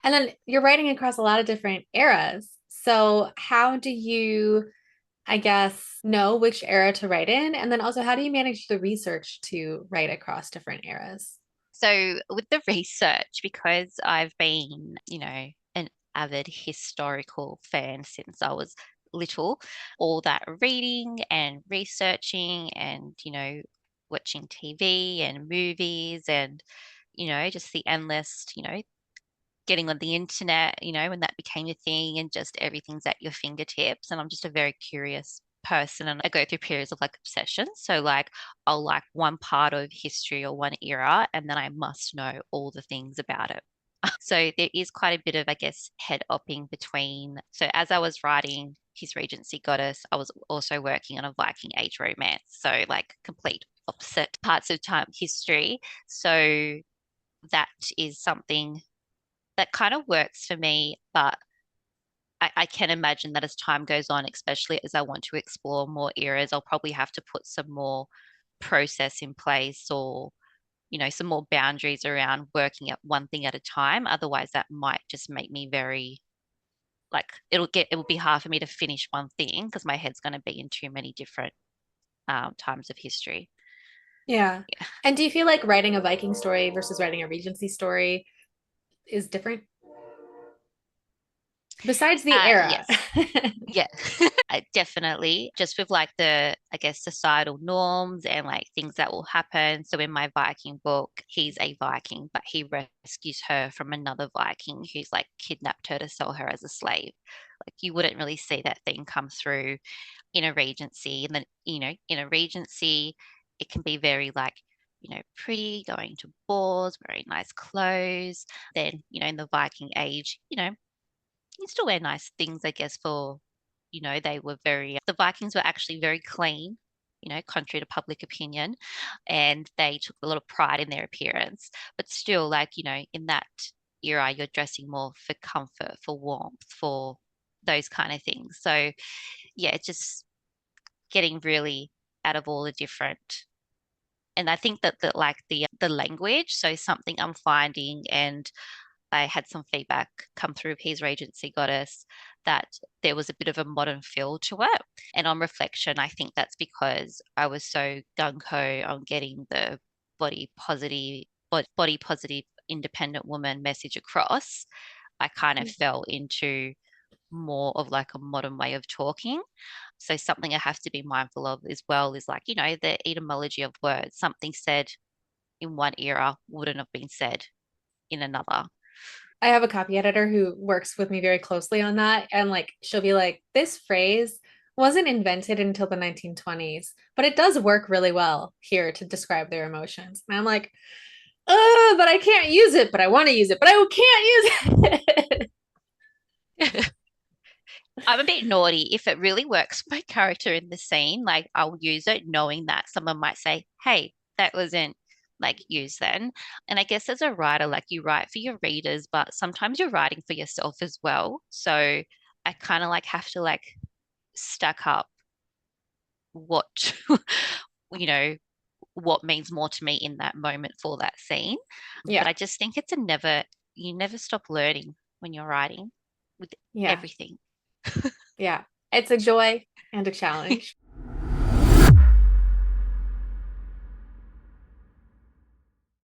And then you're writing across a lot of different eras. So how do you, I guess, know which era to write in? And then also, how do you manage the research to write across different eras? So with the research, because I've been, an avid historical fan since I was little, all that reading and researching and, watching TV and movies and, just the endless, getting on the internet, when that became a thing and just everything's at your fingertips. And I'm just a very curious person and I go through periods of like obsession. So like I'll like one part of history or one era and then I must know all the things about it. So there is quite a bit of, I guess, head hopping between. So as I was writing His Regency Goddess, I was also working on a Viking Age romance. So like complete opposite parts of time history. So that is something that kind of works for me, but I can imagine that as time goes on, especially as I want to explore more eras, I'll probably have to put some more process in place or, some more boundaries around working at one thing at a time. Otherwise, that might just make me very like it will be hard for me to finish one thing because my head's going to be in too many different times of history. Yeah. Yeah. And do you feel like writing a Viking story versus writing a Regency story is different besides the era? Yes. Yeah, definitely. Just with like I guess, societal norms and like things that will happen. So in my Viking book, he's a Viking, but he rescues her from another Viking who's like kidnapped her to sell her as a slave. Like you wouldn't really see that thing come through in a Regency. And then, in a Regency, it can be very like, pretty, going to balls, wearing nice clothes. Then, in the Viking Age, you still wear nice things, I guess, for, they were the Vikings were actually very clean, contrary to public opinion, and they took a lot of pride in their appearance. But still, like, in that era, you're dressing more for comfort, for warmth, for those kind of things. So, yeah, it's just getting really out of all the different. And I think that like the language, so something I'm finding, and I had some feedback come through His Regency Goddess that there was a bit of a modern feel to it. And on reflection, I think that's because I was so gung ho on getting the body positive, independent woman message across. I kind of fell into more of like a modern way of talking. So something I have to be mindful of as well is like, the etymology of words. Something said in one era wouldn't have been said in another. I have a copy editor who works with me very closely on that. And like, she'll be like, this phrase wasn't invented until the 1920s, but it does work really well here to describe their emotions. And I'm like, oh, but I can't use it, but I want to use it, but I can't use it. I'm a bit naughty. If it really works for my character in the scene, like I'll use it knowing that someone might say, hey, that wasn't like used then. And I guess as a writer, like you write for your readers, but sometimes you're writing for yourself as well. So I kind of like have to like stack up what, you know, what means more to me in that moment for that scene. But Yeah. I just think you never stop learning when you're writing with Yeah. everything. Yeah. It's a joy and a challenge.